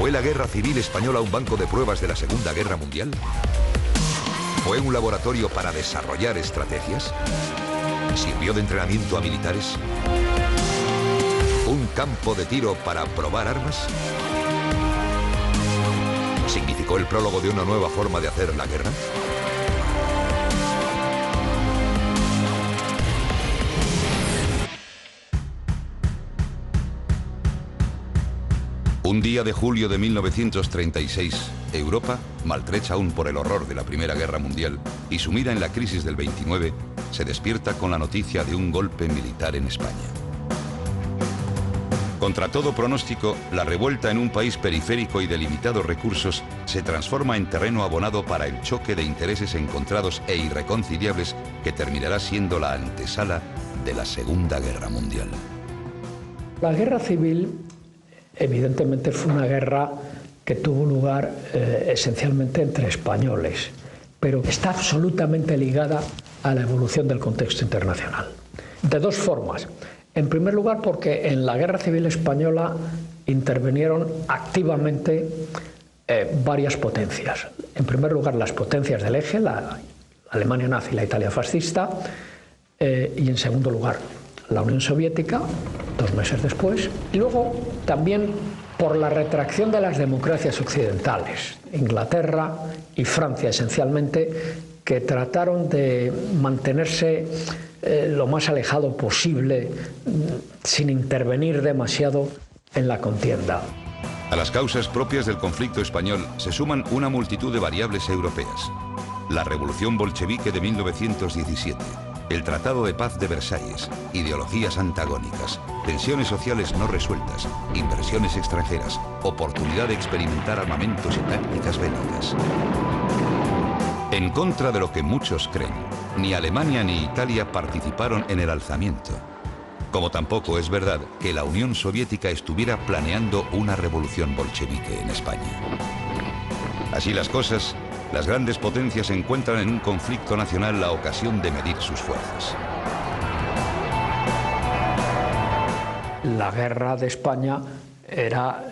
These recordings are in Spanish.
¿Fue la Guerra Civil Española un banco de pruebas de la Segunda Guerra Mundial? ¿Fue un laboratorio para desarrollar estrategias? ¿Sirvió de entrenamiento a militares? ¿Un campo de tiro para probar armas? ¿Significó el prólogo de una nueva forma de hacer la guerra? Un día de julio de 1936, Europa, maltrecha aún por el horror de la Primera Guerra Mundial y sumida en la crisis del 29, se despierta con la noticia de un golpe militar en España. Contra todo pronóstico, la revuelta en un país periférico y de limitados recursos se transforma en terreno abonado para el choque de intereses encontrados e irreconciliables que terminará siendo la antesala de la Segunda Guerra Mundial. La guerra civil evidentemente fue una guerra que tuvo lugar esencialmente entre españoles, pero está absolutamente ligada a la evolución del contexto internacional. De dos formas. En primer lugar, porque en la Guerra Civil Española intervinieron activamente varias potencias. En primer lugar, las potencias del eje, la Alemania nazi y la Italia fascista, y en segundo lugar, la Unión Soviética, 2 meses después, y luego también por la retracción de las democracias occidentales, Inglaterra y Francia esencialmente, que trataron de mantenerse lo más alejado posible, sin intervenir demasiado en la contienda. A las causas propias del conflicto español se suman una multitud de variables europeas. La Revolución Bolchevique de 1917, el Tratado de Paz de Versalles, ideologías antagónicas, tensiones sociales no resueltas, inversiones extranjeras, oportunidad de experimentar armamentos y tácticas bélicas. En contra de lo que muchos creen, ni Alemania ni Italia participaron en el alzamiento. Como tampoco es verdad que la Unión Soviética estuviera planeando una revolución bolchevique en España. Así las cosas, las grandes potencias encuentran en un conflicto nacional la ocasión de medir sus fuerzas. La guerra de España era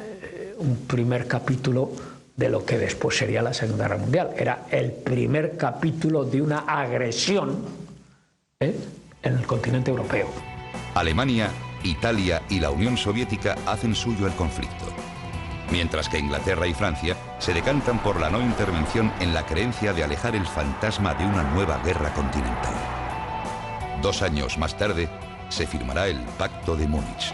un primer capítulo de lo que después sería la Segunda Guerra Mundial. Era el primer capítulo de una agresión en el continente europeo. Alemania, Italia y la Unión Soviética hacen suyo el conflicto, mientras que Inglaterra y Francia se decantan por la no intervención en la creencia de alejar el fantasma de una nueva guerra continental. 2 años más tarde, se firmará el Pacto de Múnich.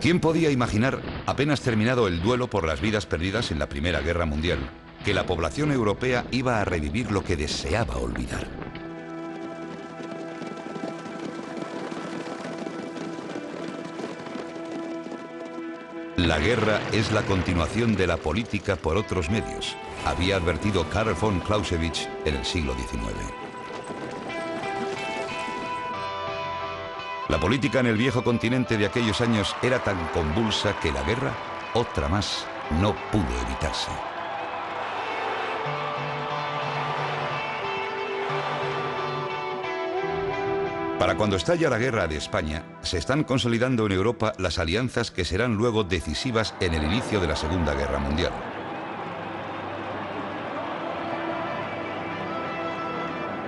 ¿Quién podía imaginar, apenas terminado el duelo por las vidas perdidas en la Primera Guerra Mundial, que la población europea iba a revivir lo que deseaba olvidar? La guerra es la continuación de la política por otros medios, había advertido Karl von Clausewitz en el siglo XIX. La política en el viejo continente de aquellos años era tan convulsa que la guerra, otra más, no pudo evitarse. Para cuando estalla la guerra de España, se están consolidando en Europa las alianzas que serán luego decisivas en el inicio de la Segunda Guerra Mundial.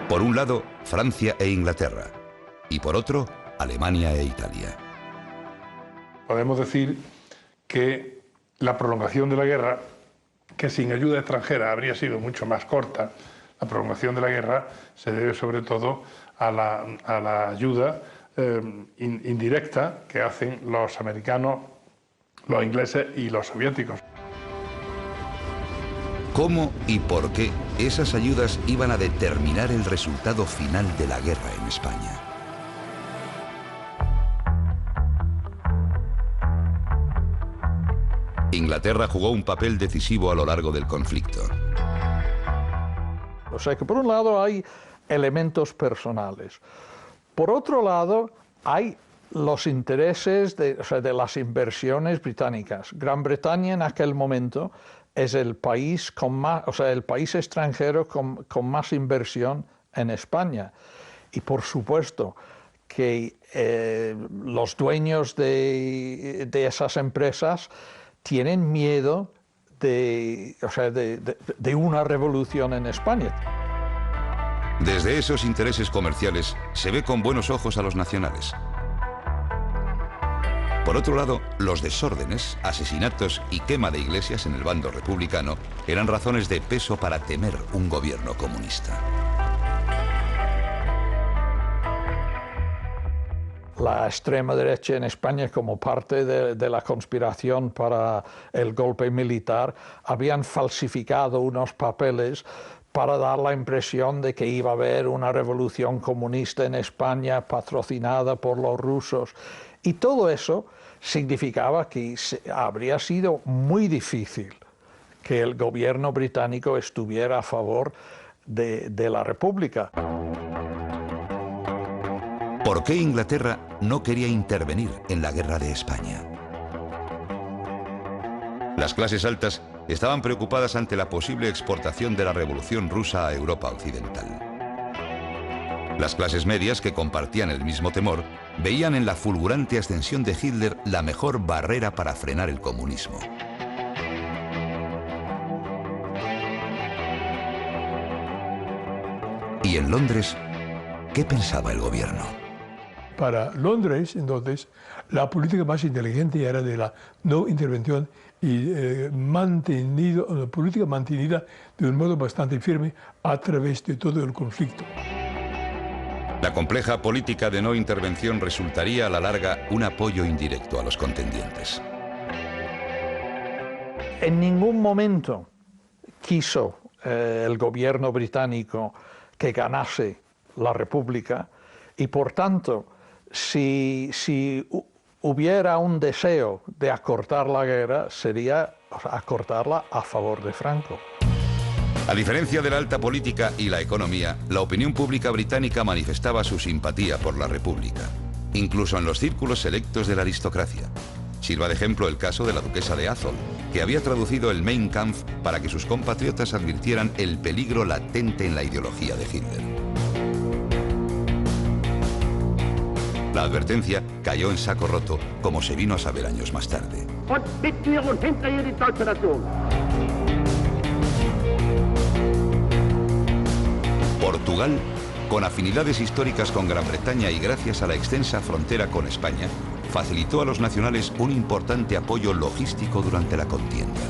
Por un lado, Francia e Inglaterra, y por otro, Alemania e Italia. Podemos decir que la prolongación de la guerra, que sin ayuda extranjera habría sido mucho más corta, la prolongación de la guerra se debe sobre todo a la ayuda indirecta que hacen los americanos, los ingleses y los soviéticos. ¿Cómo y por qué esas ayudas iban a determinar el resultado final de la guerra en España? Inglaterra jugó un papel decisivo a lo largo del conflicto. O sea que por un lado hay elementos personales. Por otro lado hay los intereses de las inversiones británicas. Gran Bretaña en aquel momento es el país con más, el país extranjero con más inversión en España. Y por supuesto que los dueños de esas empresas tienen miedo de una revolución en España. Desde esos intereses comerciales se ve con buenos ojos a los nacionales. Por otro lado, los desórdenes, asesinatos y quema de iglesias en el bando republicano eran razones de peso para temer un gobierno comunista. La extrema derecha en España, como parte de la conspiración para el golpe militar, habían falsificado unos papeles para dar la impresión de que iba a haber una revolución comunista en España patrocinada por los rusos. Y todo eso significaba que habría sido muy difícil que el gobierno británico estuviera a favor de la República. ¿Por qué Inglaterra no quería intervenir en la guerra de España? Las clases altas estaban preocupadas ante la posible exportación de la Revolución Rusa a Europa Occidental. Las clases medias, que compartían el mismo temor, veían en la fulgurante ascensión de Hitler la mejor barrera para frenar el comunismo. ¿Y en Londres, qué pensaba el gobierno? Para Londres, entonces, la política más inteligente era de la no intervención y una política mantenida de un modo bastante firme a través de todo el conflicto. La compleja política de no intervención resultaría a la larga un apoyo indirecto a los contendientes. En ningún momento quiso el gobierno británico que ganase la República y, por tanto, si hubiera un deseo de acortar la guerra, sería acortarla a favor de Franco. A diferencia de la alta política y la economía, la opinión pública británica manifestaba su simpatía por la República, incluso en los círculos selectos de la aristocracia. Sirva de ejemplo el caso de la duquesa de Atholl, que había traducido el Mein Kampf para que sus compatriotas advirtieran el peligro latente en la ideología de Hitler. La advertencia cayó en saco roto, como se vino a saber años más tarde. Portugal, con afinidades históricas con Gran Bretaña y gracias a la extensa frontera con España, facilitó a los nacionales un importante apoyo logístico durante la contienda.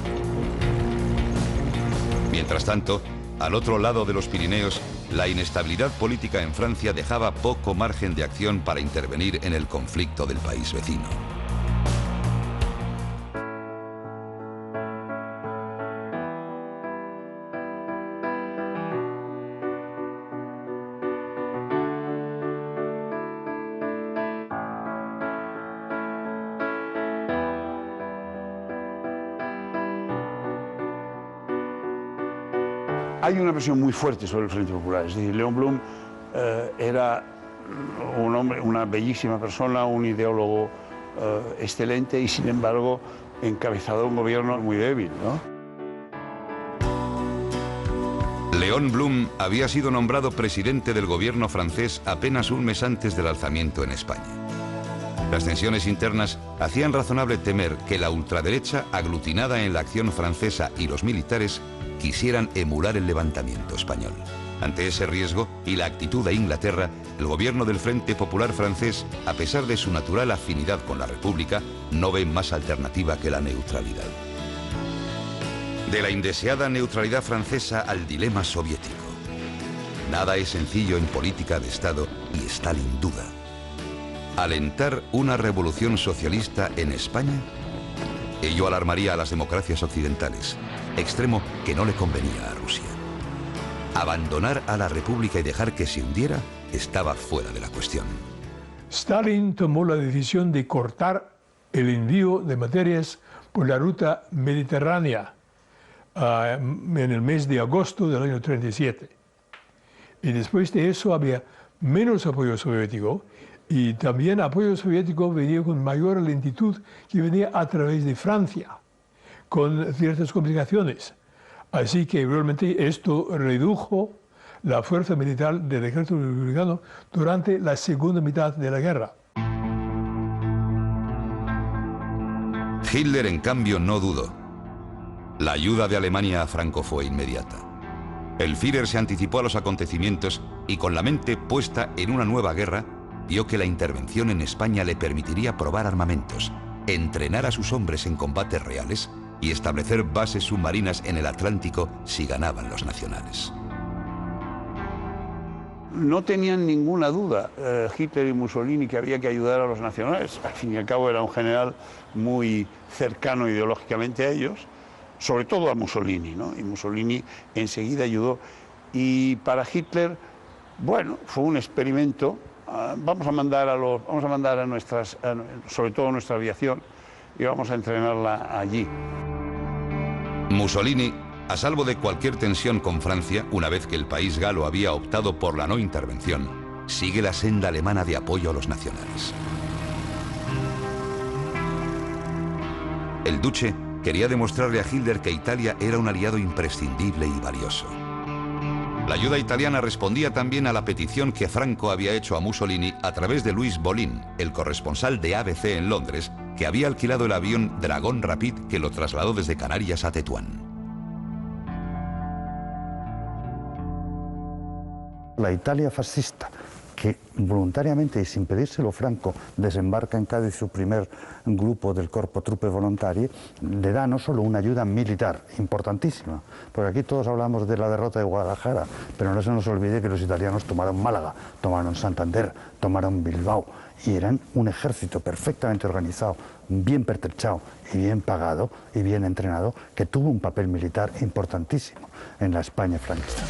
Mientras tanto, al otro lado de los Pirineos, la inestabilidad política en Francia dejaba poco margen de acción para intervenir en el conflicto del país vecino. Hay una presión muy fuerte sobre el Frente Popular. Es decir, Léon Blum era un hombre, una bellísima persona, un ideólogo excelente y, sin embargo, encabezado un gobierno muy débil, ¿no? Léon Blum había sido nombrado presidente del gobierno francés apenas un mes antes del alzamiento en España. Las tensiones internas hacían razonable temer que la ultraderecha, aglutinada en la acción francesa, y los militares quisieran emular el levantamiento español. Ante ese riesgo y la actitud de Inglaterra, el gobierno del Frente Popular francés, a pesar de su natural afinidad con la República, no ve más alternativa que la neutralidad. De la indeseada neutralidad francesa al dilema soviético. Nada es sencillo en política de Estado y Stalin duda. ¿Alentar una revolución socialista en España? Ello alarmaría a las democracias occidentales, extremo que no le convenía a Rusia. Abandonar a la República y dejar que se hundiera estaba fuera de la cuestión. Stalin tomó la decisión de cortar el envío de materias por la ruta mediterránea en el mes de agosto del año 37. Y después de eso había menos apoyo soviético y también apoyo soviético venía con mayor lentitud que venía a través de Francia, con ciertas complicaciones. Así que realmente esto redujo la fuerza militar del ejército republicano durante la segunda mitad de la guerra. Hitler, en cambio, no dudó. La ayuda de Alemania a Franco fue inmediata. El Führer se anticipó a los acontecimientos y, con la mente puesta en una nueva guerra, vio que la intervención en España le permitiría probar armamentos, entrenar a sus hombres en combates reales y establecer bases submarinas en el Atlántico si ganaban los nacionales. No tenían ninguna duda Hitler y Mussolini que había que ayudar a los nacionales. Al fin y al cabo era un general muy cercano ideológicamente a ellos, sobre todo a Mussolini, ¿no? Y Mussolini enseguida ayudó. Y para Hitler, bueno, fue un experimento. Vamos a mandar a nuestras, sobre todo a nuestra aviación, y vamos a entrenarla allí. Mussolini, a salvo de cualquier tensión con Francia, una vez que el país galo había optado por la no intervención, sigue la senda alemana de apoyo a los nacionales. El duce quería demostrarle a Hitler que Italia era un aliado imprescindible y valioso. La ayuda italiana respondía también a la petición que Franco había hecho a Mussolini a través de Luis Bolin, el corresponsal de ABC en Londres, que había alquilado el avión Dragón Rapid que lo trasladó desde Canarias a Tetuán. La Italia fascista, que voluntariamente y sin pedírselo Franco desembarca en Cádiz su primer grupo del Corpo Truppe Volontarie, le da no solo una ayuda militar importantísima, porque aquí todos hablamos de la derrota de Guadalajara, pero no se nos olvide que los italianos tomaron Málaga, tomaron Santander, tomaron Bilbao, y eran un ejército perfectamente organizado, bien pertrechado y bien pagado y bien entrenado, que tuvo un papel militar importantísimo en la España franquista.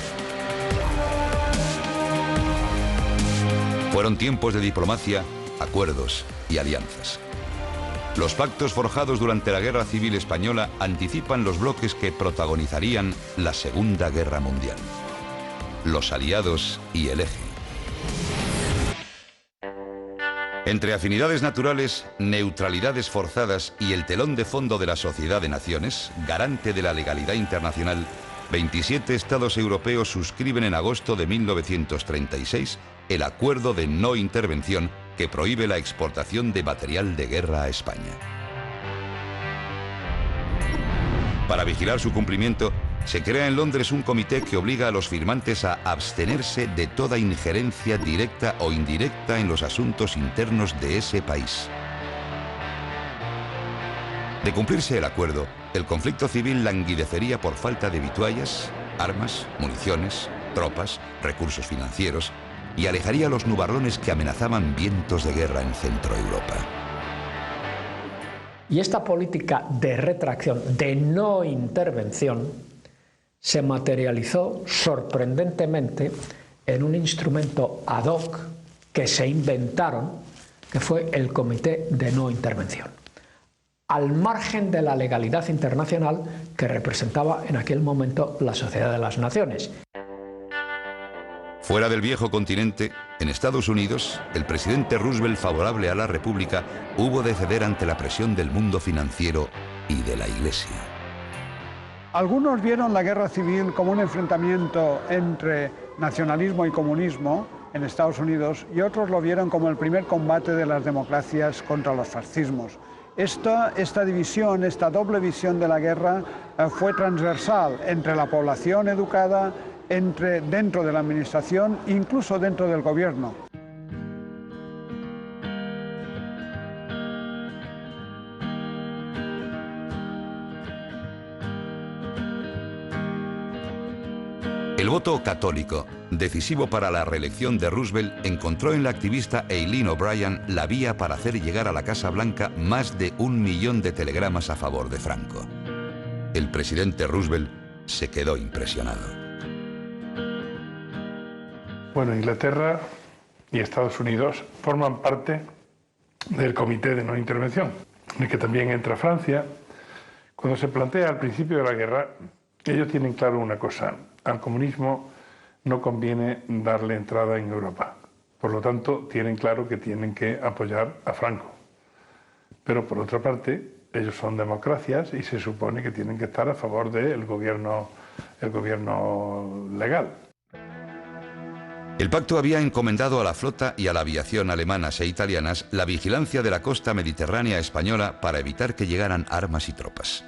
Fueron tiempos de diplomacia, acuerdos y alianzas. Los pactos forjados durante la Guerra Civil Española anticipan los bloques que protagonizarían la Segunda Guerra Mundial. Los aliados y el eje. Entre afinidades naturales, neutralidades forzadas y el telón de fondo de la Sociedad de Naciones, garante de la legalidad internacional, 27 estados europeos suscriben en agosto de 1936 el Acuerdo de No Intervención que prohíbe la exportación de material de guerra a España. Para vigilar su cumplimiento, se crea en Londres un comité que obliga a los firmantes a abstenerse de toda injerencia directa o indirecta en los asuntos internos de ese país. De cumplirse el acuerdo, el conflicto civil languidecería por falta de vituallas, armas, municiones, tropas, recursos financieros, y alejaría los nubarrones que amenazaban vientos de guerra en Centro Europa. Y esta política de retracción, de no intervención, se materializó sorprendentemente en un instrumento ad hoc que se inventaron, que fue el Comité de No Intervención, al margen de la legalidad internacional que representaba en aquel momento la Sociedad de las Naciones. Fuera del viejo continente, en Estados Unidos, el presidente Roosevelt, favorable a la República, hubo de ceder ante la presión del mundo financiero y de la Iglesia. Algunos vieron la guerra civil como un enfrentamiento entre nacionalismo y comunismo en Estados Unidos y otros lo vieron como el primer combate de las democracias contra los fascismos. Esta división, esta doble visión de la guerra fue transversal entre la población educada, dentro de la administración, incluso dentro del gobierno. El voto católico, decisivo para la reelección de Roosevelt, encontró en la activista Eileen O'Brien la vía para hacer llegar a la Casa Blanca más de 1 millón de telegramas a favor de Franco. El presidente Roosevelt se quedó impresionado. Bueno, Inglaterra y Estados Unidos forman parte del Comité de No Intervención, en el que también entra Francia. Cuando se plantea al principio de la guerra, ellos tienen claro una cosa: al comunismo no conviene darle entrada en Europa. Por lo tanto, tienen claro que tienen que apoyar a Franco. Pero por otra parte, ellos son democracias y se supone que tienen que estar a favor del gobierno legal. El pacto había encomendado a la flota y a la aviación alemanas e italianas la vigilancia de la costa mediterránea española para evitar que llegaran armas y tropas.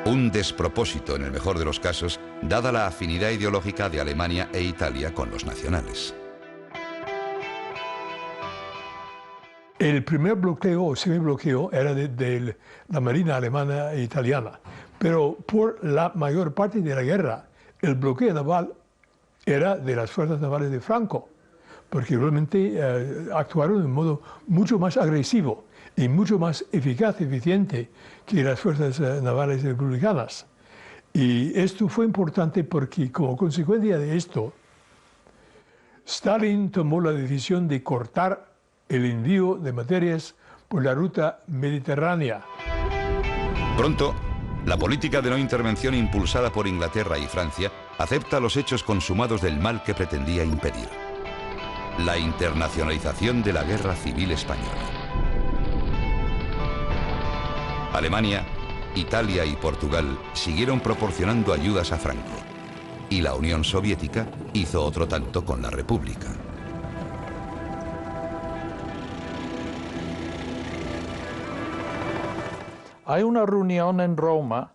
Un despropósito en el mejor de los casos, dada la afinidad ideológica de Alemania e Italia con los nacionales. El primer bloqueo o semibloqueo era de la marina alemana e italiana, pero por la mayor parte de la guerra el bloqueo naval era de las fuerzas navales de Franco, porque realmente actuaron de un modo mucho más agresivo y mucho más eficaz, eficiente que las fuerzas navales republicanas. Y esto fue importante porque como consecuencia de esto, Stalin tomó la decisión de cortar el envío de materias por la ruta mediterránea. Pronto, la política de no intervención impulsada por Inglaterra y Francia acepta los hechos consumados del mal que pretendía impedir: la internacionalización de la Guerra Civil Española. Alemania, Italia y Portugal siguieron proporcionando ayudas a Franco, y la Unión Soviética hizo otro tanto con la República. Hay una reunión en Roma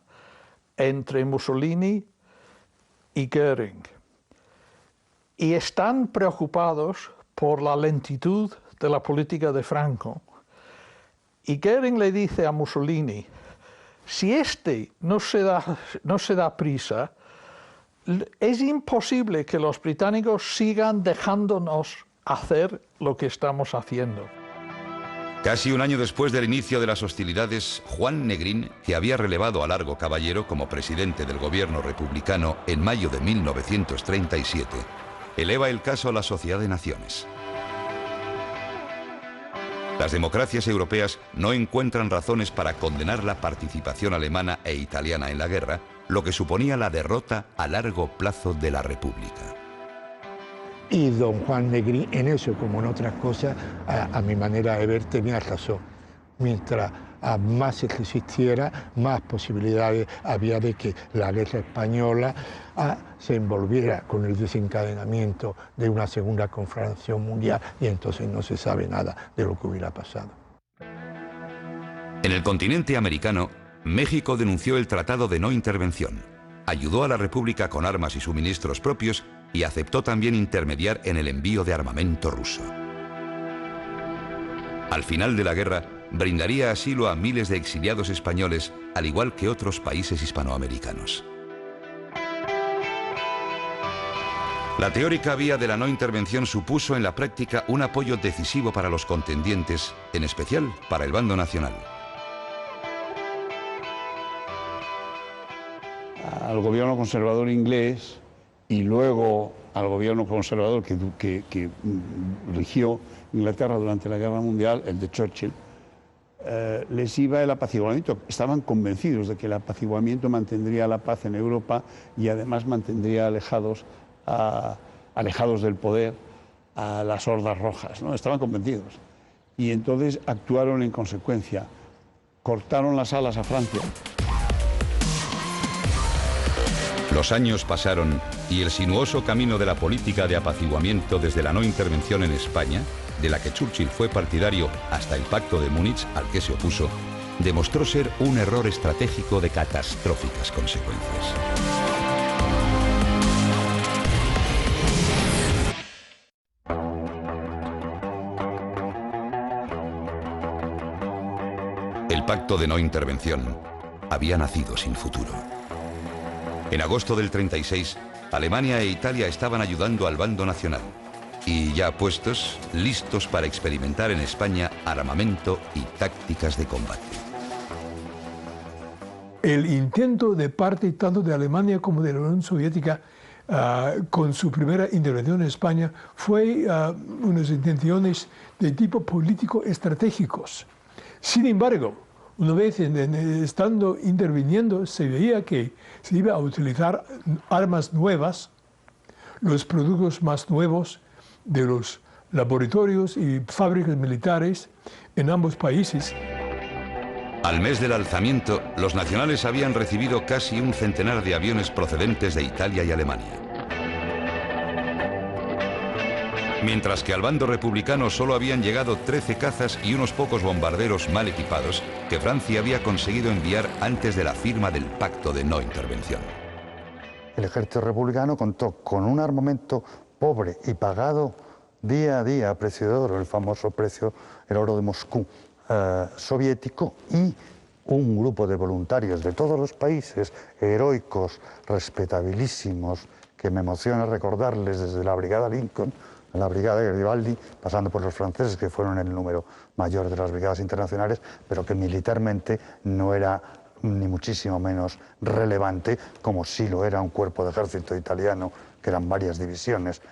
entre Mussolini y Göring y están preocupados por la lentitud de la política de Franco. Y Göring le dice a Mussolini: si este no se da prisa, es imposible que los británicos sigan dejándonos hacer lo que estamos haciendo. Casi un año después del inicio de las hostilidades, Juan Negrín, que había relevado a Largo Caballero como presidente del gobierno republicano en mayo de 1937, eleva el caso a la Sociedad de Naciones. Las democracias europeas no encuentran razones para condenar la participación alemana e italiana en la guerra, lo que suponía la derrota a largo plazo de la República. Y don Juan Negrín, en eso como en otras cosas, a mi manera de ver, tenía razón. Mientras más se resistiera, más posibilidades había de que la guerra española se envolviera con el desencadenamiento de una segunda confrontación mundial, y entonces no se sabe nada de lo que hubiera pasado. En el continente americano, México denunció el Tratado de No Intervención, ayudó a la República con armas y suministros propios y aceptó también intermediar en el envío de armamento ruso. Al final de la guerra, brindaría asilo a miles de exiliados españoles, al igual que otros países hispanoamericanos. La teórica vía de la no intervención supuso en la práctica un apoyo decisivo para los contendientes, en especial para el bando nacional. Al gobierno conservador inglés y luego al gobierno conservador que rigió Inglaterra durante la Guerra Mundial, el de Churchill, les iba el apaciguamiento. Estaban convencidos de que el apaciguamiento mantendría la paz en Europa y además mantendría alejados del poder a las hordas rojas, ¿no? Estaban convencidos. Y entonces actuaron en consecuencia. Cortaron las alas a Francia. Los años pasaron y el sinuoso camino de la política de apaciguamiento desde la no intervención en España, de la que Churchill fue partidario hasta el Pacto de Múnich, al que se opuso, demostró ser un error estratégico de catastróficas consecuencias. El Pacto de No Intervención había nacido sin futuro. En agosto del 36, Alemania e Italia estaban ayudando al bando nacional y ya puestos, listos para experimentar en España armamento y tácticas de combate. El intento de parte tanto de Alemania como de la Unión Soviética con su primera intervención en España fue unas intenciones de tipo político estratégicos. Sin embargo, una vez estando interviniendo, se veía que se iba a utilizar armas nuevas, los productos más nuevos de los laboratorios y fábricas militares en ambos países. Al mes del alzamiento, los nacionales habían recibido casi un centenar de aviones procedentes de Italia y Alemania. Mientras que al bando republicano solo habían llegado 13 cazas y unos pocos bombarderos mal equipados que Francia había conseguido enviar antes de la firma del pacto de no intervención. El ejército republicano contó con un armamento pobre y pagado día a día a precio de oro, el famoso precio, el oro de Moscú, soviético, y un grupo de voluntarios de todos los países, heroicos, respetabilísimos, que me emociona recordarles, desde la Brigada Lincoln, la Brigada Garibaldi, pasando por los franceses, que fueron el número mayor de las brigadas internacionales, pero que militarmente no era ni muchísimo menos relevante, como sí lo era un cuerpo de ejército italiano, que eran varias divisiones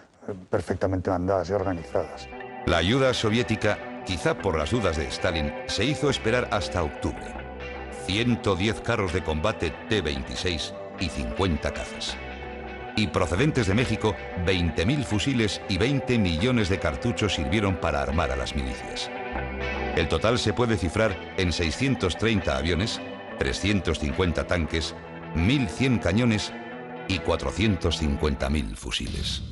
perfectamente mandadas y organizadas. La ayuda soviética, quizá por las dudas de Stalin, se hizo esperar hasta octubre. 110 carros de combate T-26 y 50 cazas. Y procedentes de México, 20.000 fusiles y 20 millones de cartuchos sirvieron para armar a las milicias. El total se puede cifrar en 630 aviones, 350 tanques, 1.100 cañones y 450.000 fusiles.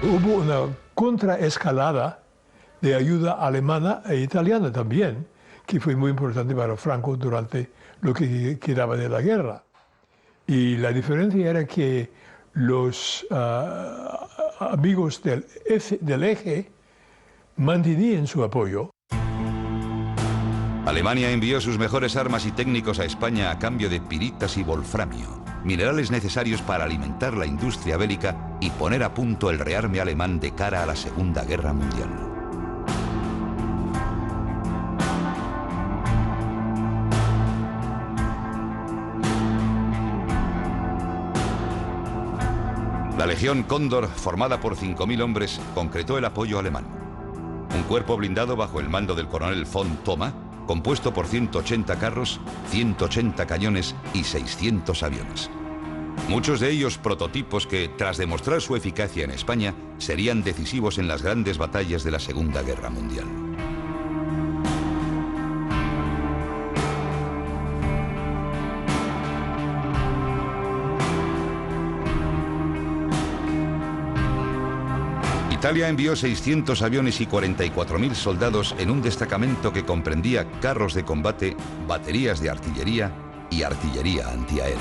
Hubo una contraescalada de ayuda alemana e italiana también, que fue muy importante para Franco durante lo que quedaba de la guerra. Y la diferencia era que los amigos del eje mantenían su apoyo. Alemania envió sus mejores armas y técnicos a España a cambio de piritas y wolframio, minerales necesarios para alimentar la industria bélica y poner a punto el rearme alemán de cara a la Segunda Guerra Mundial. La Legión Cóndor, formada por 5.000 hombres, concretó el apoyo alemán. Un cuerpo blindado bajo el mando del coronel von Thoma, compuesto por 180 carros, 180 cañones y 600 aviones. Muchos de ellos prototipos que, tras demostrar su eficacia en España, serían decisivos en las grandes batallas de la Segunda Guerra Mundial. Italia envió 600 aviones y 44.000 soldados en un destacamento que comprendía carros de combate, baterías de artillería y artillería antiaérea.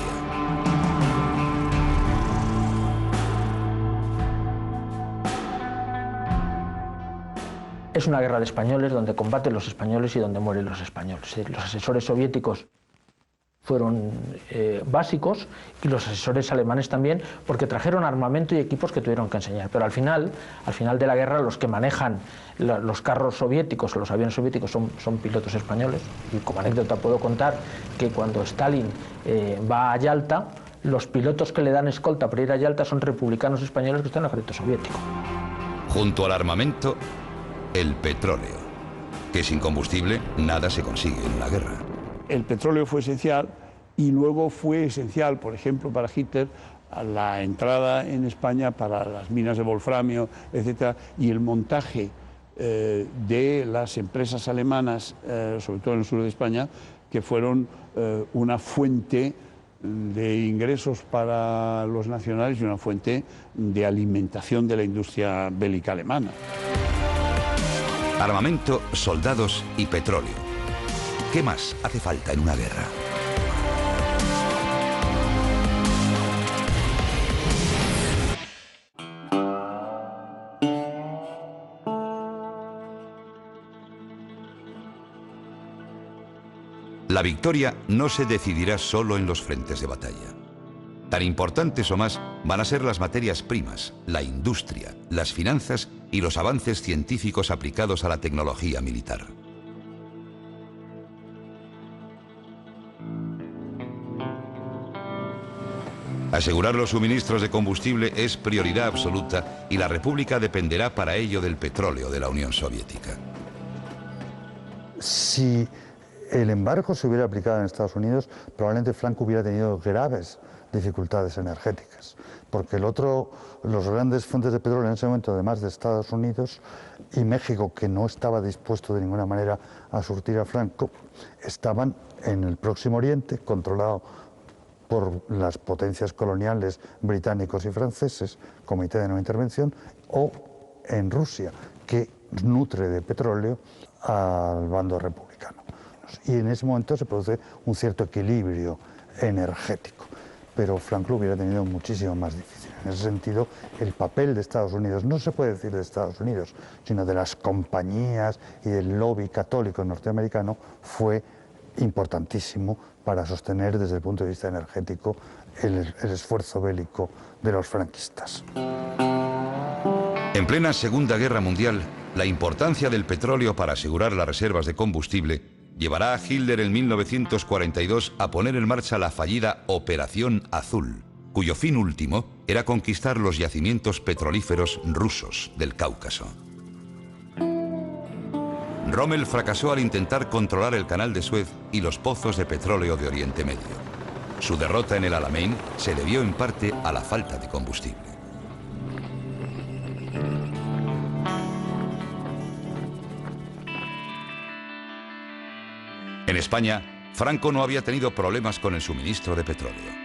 Es una guerra de españoles donde combaten los españoles y donde mueren los españoles. Los asesores soviéticos fueron básicos y los asesores alemanes también, porque trajeron armamento y equipos que tuvieron que enseñar. Pero al final de la guerra, los que manejan los carros soviéticos, los aviones soviéticos, son pilotos españoles. Y como anécdota puedo contar que cuando Stalin va a Yalta, los pilotos que le dan escolta para ir a Yalta son republicanos españoles que están en el ejército soviético. Junto al armamento, el petróleo, que sin combustible nada se consigue en una guerra. El petróleo fue esencial y luego fue esencial, por ejemplo, para Hitler, la entrada en España para las minas de wolframio, etc., y el montaje de las empresas alemanas, sobre todo en el sur de España, que fueron una fuente de ingresos para los nacionales y una fuente de alimentación de la industria bélica alemana. Armamento, soldados y petróleo. ¿Qué más hace falta en una guerra? La victoria no se decidirá solo en los frentes de batalla. Tan importantes o más van a ser las materias primas, la industria, las finanzas y los avances científicos aplicados a la tecnología militar. Asegurar los suministros de combustible es prioridad absoluta y la República dependerá para ello del petróleo de la Unión Soviética. Si el embargo se hubiera aplicado en Estados Unidos, probablemente Franco hubiera tenido graves dificultades energéticas, porque los grandes fuentes de petróleo en ese momento, además de Estados Unidos y México, que no estaba dispuesto de ninguna manera a surtir a Franco, estaban en el Próximo Oriente, controlado por las potencias coloniales británicos y franceses, Comité de No Intervención, o en Rusia, que nutre de petróleo al bando republicano. Y en ese momento se produce un cierto equilibrio energético, pero Franco lo hubiera tenido muchísimo más difícil. En ese sentido, el papel de Estados Unidos, no se puede decir de Estados Unidos, sino de las compañías y del lobby católico norteamericano, fue importantísimo para sostener desde el punto de vista energético el esfuerzo bélico de los franquistas. En plena Segunda Guerra Mundial, la importancia del petróleo para asegurar las reservas de combustible llevará a Hitler en 1942 a poner en marcha la fallida Operación Azul, cuyo fin último era conquistar los yacimientos petrolíferos rusos del Cáucaso. Rommel fracasó al intentar controlar el canal de Suez y los pozos de petróleo de Oriente Medio. Su derrota en el Alamein se debió en parte a la falta de combustible. En España, Franco no había tenido problemas con el suministro de petróleo.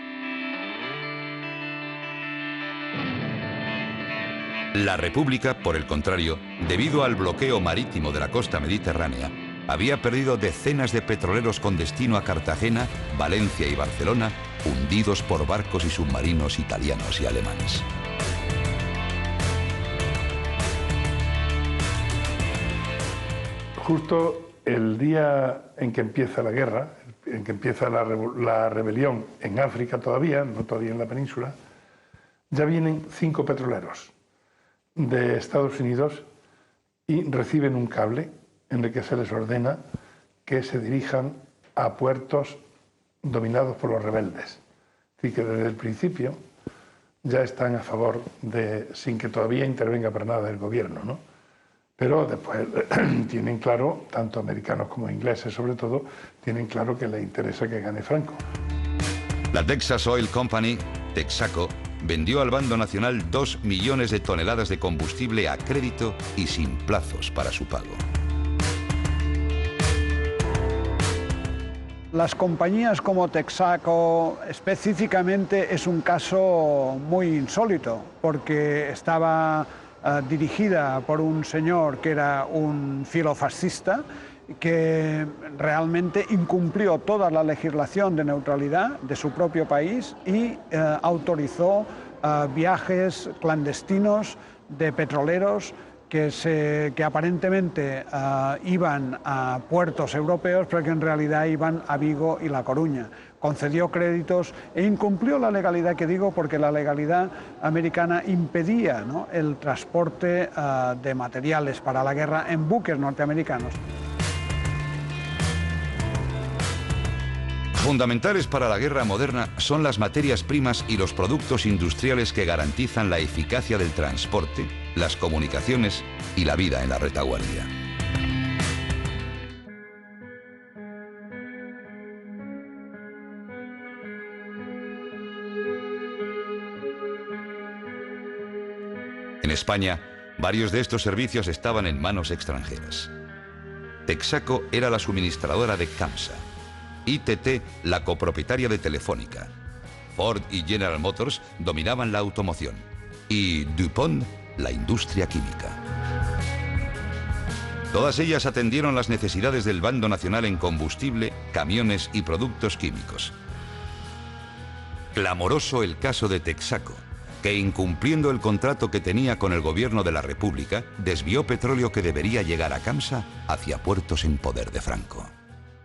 La República, por el contrario, debido al bloqueo marítimo de la costa mediterránea, había perdido decenas de petroleros con destino a Cartagena, Valencia y Barcelona, hundidos por barcos y submarinos italianos y alemanes. Justo el día en que empieza la guerra, en que empieza la rebelión en África todavía, no todavía en la península, ya vienen 5 petroleros de Estados Unidos y reciben un cable en el que se les ordena que se dirijan a puertos dominados por los rebeldes. Así que desde el principio ya están a favor de, sin que todavía intervenga para nada el gobierno, ¿no? Pero después tienen claro, tanto americanos como ingleses sobre todo, tienen claro que les interesa que gane Franco. La Texas Oil Company, Texaco, vendió al bando nacional 2 millones de toneladas de combustible a crédito y sin plazos para su pago. Las compañías como Texaco específicamente es un caso muy insólito, porque estaba dirigida por un señor que era un filofascista, que realmente incumplió toda la legislación de neutralidad de su propio país y autorizó viajes clandestinos de petroleros que aparentemente iban a puertos europeos, pero que en realidad iban a Vigo y La Coruña. Concedió créditos e incumplió la legalidad, que digo porque la legalidad americana impedía, ¿no?, el transporte de materiales para la guerra en buques norteamericanos. Fundamentales para la guerra moderna son las materias primas y los productos industriales que garantizan la eficacia del transporte, las comunicaciones y la vida en la retaguardia. En España, varios de estos servicios estaban en manos extranjeras. Texaco era la suministradora de CAMSA, ITT la copropietaria de Telefónica, Ford y General Motors dominaban la automoción y DuPont la industria química. Todas ellas atendieron las necesidades del bando nacional en combustible, camiones y productos químicos. Clamoroso el caso de Texaco, que incumpliendo el contrato que tenía con el gobierno de la República, desvió petróleo que debería llegar a CAMSA hacia puertos en poder de Franco.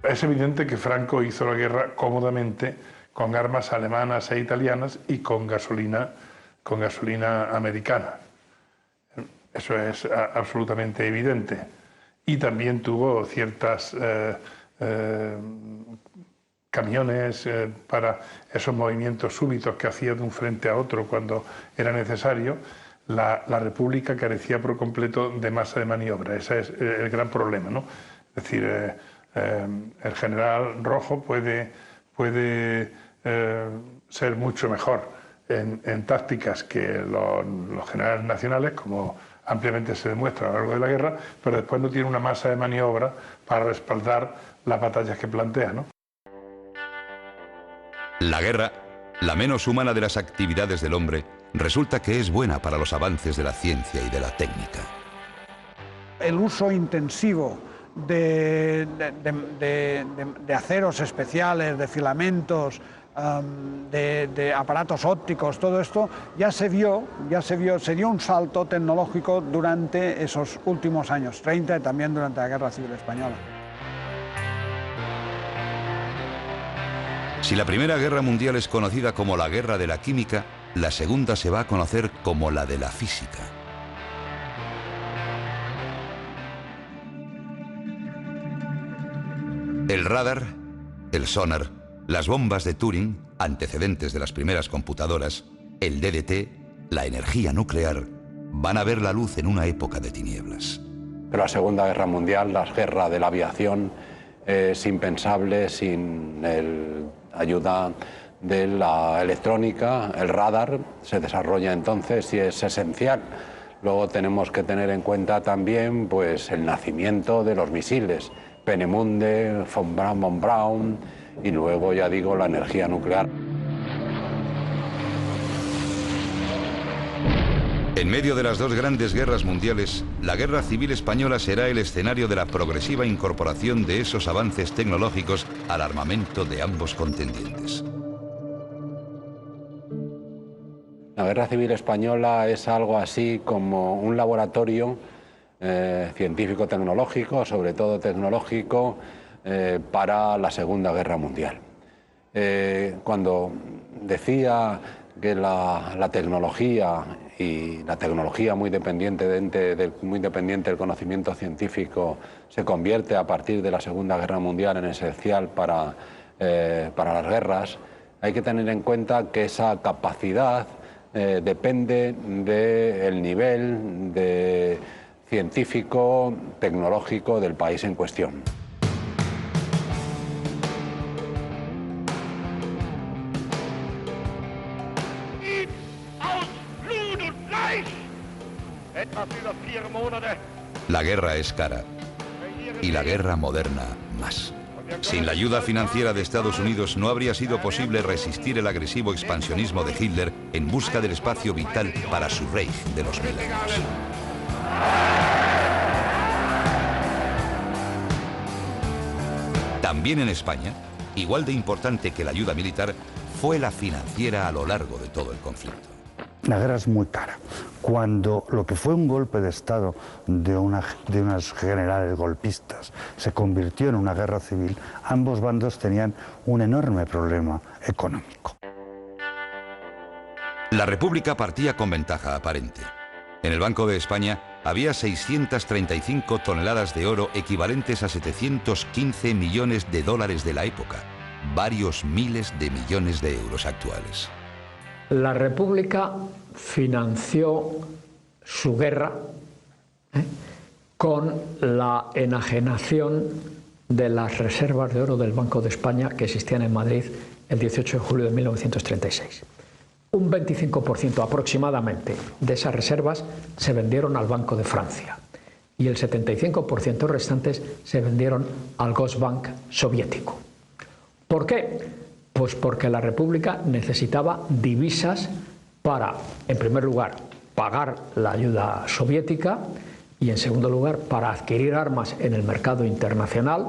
Es evidente que Franco hizo la guerra cómodamente con armas alemanas e italianas y con gasolina americana. Eso es absolutamente evidente. Y también tuvo ciertas camiones para esos movimientos súbitos que hacía de un frente a otro cuando era necesario. La República carecía por completo de masa de maniobra. Ese es el gran problema, ¿no? Es decir, el general Rojo puede ser mucho mejor en tácticas que los generales nacionales, como ampliamente se demuestra a lo largo de la guerra, pero después no tiene una masa de maniobra para respaldar las batallas que plantea, ¿no? La guerra, la menos humana de las actividades del hombre, resulta que es buena para los avances de la ciencia y de la técnica. El uso intensivo de aceros especiales, de filamentos, de aparatos ópticos, todo esto se dio un salto tecnológico durante esos últimos años 30 y también durante la Guerra Civil Española. Si la Primera Guerra Mundial es conocida como la Guerra de la Química, la Segunda se va a conocer como la de la Física. El radar, el sonar, las bombas de Turing, antecedentes de las primeras computadoras, el DDT, la energía nuclear, van a ver la luz en una época de tinieblas. Pero la Segunda Guerra Mundial, la guerra de la aviación, es impensable sin la ayuda de la electrónica. El radar se desarrolla entonces y es esencial. Luego tenemos que tener en cuenta también pues, el nacimiento de los misiles, Peenemünde, von Braun y luego, ya digo, la energía nuclear. En medio de las dos grandes guerras mundiales, la Guerra Civil Española será el escenario de la progresiva incorporación de esos avances tecnológicos al armamento de ambos contendientes. La Guerra Civil Española es algo así como un laboratorio científico-tecnológico, sobre todo tecnológico, para la Segunda Guerra Mundial. Cuando decía que la tecnología, y la tecnología muy dependiente del conocimiento científico, se convierte a partir de la Segunda Guerra Mundial en esencial para las guerras, hay que tener en cuenta que esa capacidad depende del nivel científico, tecnológico del país en cuestión. La guerra es cara y la guerra moderna más. Sin la ayuda financiera de Estados Unidos no habría sido posible resistir el agresivo expansionismo de Hitler en busca del espacio vital para su Reich de los milenios. También en España, igual de importante que la ayuda militar, fue la financiera a lo largo de todo el conflicto. La guerra es muy cara. Cuando lo que fue un golpe de Estado de unas generales golpistas se convirtió en una guerra civil, ambos bandos tenían un enorme problema económico. La República partía con ventaja aparente. En el Banco de España había 635 toneladas de oro equivalentes a 715 millones de dólares de la época, varios miles de millones de euros actuales. La República financió su guerra con la enajenación de las reservas de oro del Banco de España que existían en Madrid el 18 de julio de 1936. Un 25% aproximadamente de esas reservas se vendieron al Banco de Francia y el 75% restantes se vendieron al Gosbank soviético. ¿Por qué? Pues porque la República necesitaba divisas para, en primer lugar, pagar la ayuda soviética y, en segundo lugar, para adquirir armas en el mercado internacional,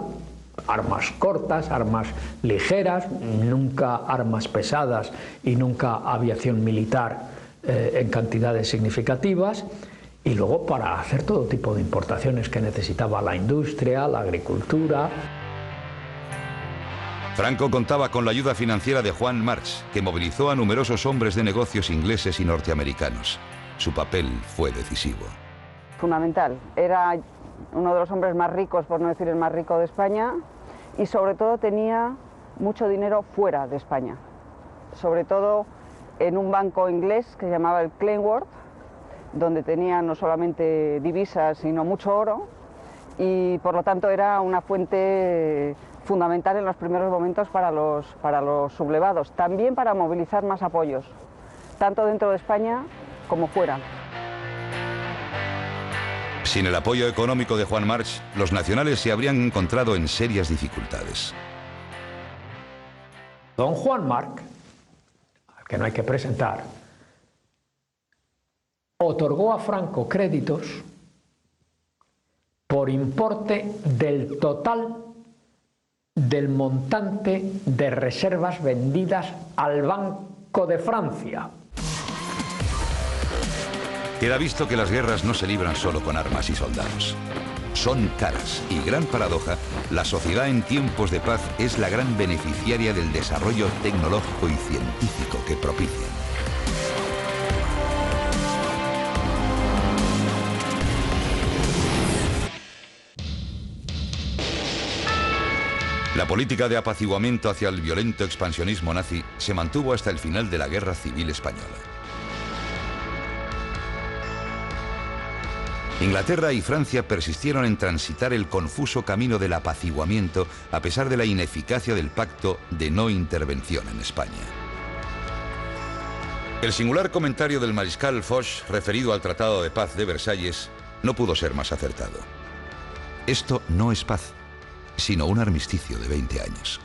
armas cortas, armas ligeras, nunca armas pesadas y nunca aviación militar en cantidades significativas, y luego para hacer todo tipo de importaciones que necesitaba la industria, la agricultura. Franco contaba con la ayuda financiera de Juan March, que movilizó a numerosos hombres de negocios ingleses y norteamericanos. Su papel fue decisivo. Fundamental. Era uno de los hombres más ricos, por no decir el más rico de España, y sobre todo tenía mucho dinero fuera de España. Sobre todo en un banco inglés que se llamaba el Kleinworth, donde tenía no solamente divisas, sino mucho oro, y por lo tanto era una fuente fundamental en los primeros momentos para los sublevados, también para movilizar más apoyos, tanto dentro de España como fuera. Sin el apoyo económico de Juan March, los nacionales se habrían encontrado en serias dificultades. Don Juan March, al que no hay que presentar, otorgó a Franco créditos por importe del total del montante de reservas vendidas al Banco de Francia. Queda visto que las guerras no se libran solo con armas y soldados. Son caras y, gran paradoja, la sociedad en tiempos de paz es la gran beneficiaria del desarrollo tecnológico y científico que propicia. La política de apaciguamiento hacia el violento expansionismo nazi se mantuvo hasta el final de la Guerra Civil Española. Inglaterra y Francia persistieron en transitar el confuso camino del apaciguamiento a pesar de la ineficacia del pacto de no intervención en España. El singular comentario del mariscal Foch referido al Tratado de Paz de Versalles no pudo ser más acertado. Esto no es paz, sino un armisticio de 20 años.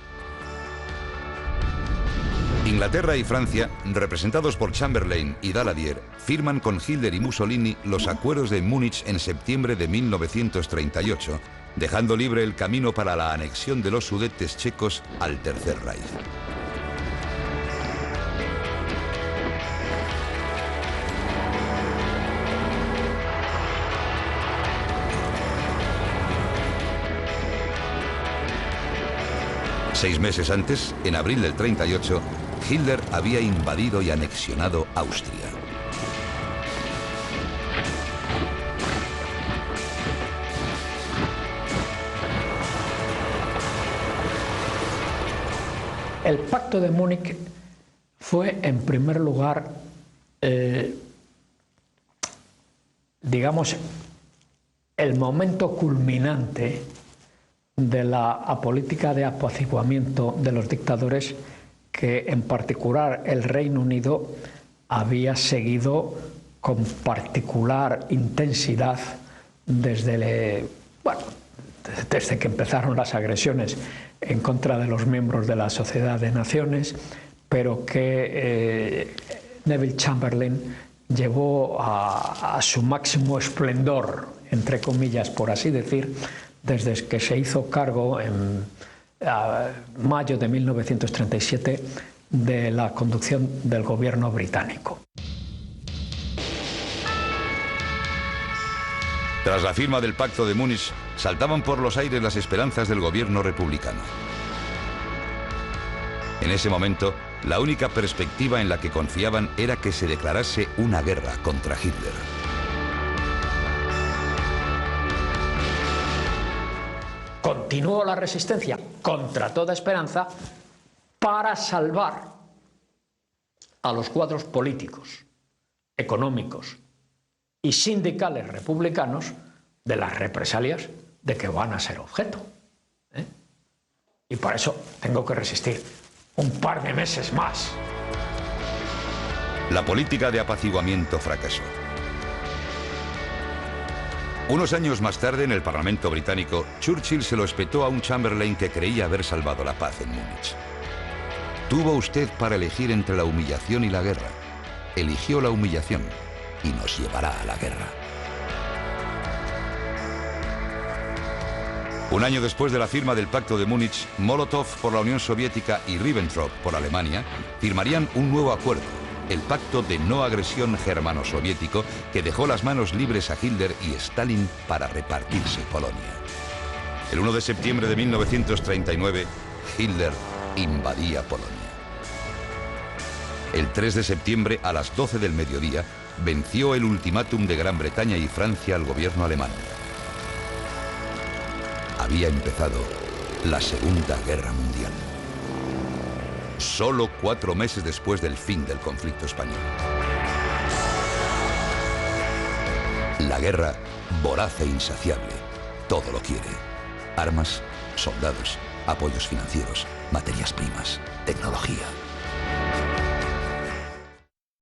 Inglaterra y Francia, representados por Chamberlain y Daladier, firman con Hitler y Mussolini los acuerdos de Múnich en septiembre de 1938, dejando libre el camino para la anexión de los Sudetes checos al Tercer Reich. Seis meses antes, en abril del 38, Hitler había invadido y anexionado Austria. El Pacto de Múnich fue, en primer lugar, digamos, el momento culminante de la política de apaciguamiento de los dictadores que, en particular, el Reino Unido había seguido con particular intensidad desde que empezaron las agresiones en contra de los miembros de la Sociedad de Naciones, pero que Neville Chamberlain llevó a su máximo esplendor, entre comillas, por así decir, desde que se hizo cargo en mayo de 1937 de la conducción del gobierno británico. Tras la firma del Pacto de Múnich, saltaban por los aires las esperanzas del gobierno republicano. En ese momento, la única perspectiva en la que confiaban era que se declarase una guerra contra Hitler. Continuó la resistencia contra toda esperanza para salvar a los cuadros políticos, económicos y sindicales republicanos de las represalias de que van a ser objeto. Y por eso tengo que resistir un par de meses más. La política de apaciguamiento fracasó. Unos años más tarde, en el Parlamento británico, Churchill se lo espetó a un Chamberlain que creía haber salvado la paz en Múnich. Tuvo usted para elegir entre la humillación y la guerra. Eligió la humillación y nos llevará a la guerra. Un año después de la firma del Pacto de Múnich, Molotov por la Unión Soviética y Ribbentrop por Alemania firmarían un nuevo acuerdo, el Pacto de No Agresión Germano-Soviético, que dejó las manos libres a Hitler y Stalin para repartirse Polonia. El 1 de septiembre de 1939, Hitler invadía Polonia. El 3 de septiembre, a las 12 del mediodía, venció el ultimátum de Gran Bretaña y Francia al gobierno alemán. Había empezado la Segunda Guerra Mundial. Solo 4 meses después del fin del conflicto español. La guerra, voraz e insaciable, todo lo quiere. Armas, soldados, apoyos financieros, materias primas, tecnología.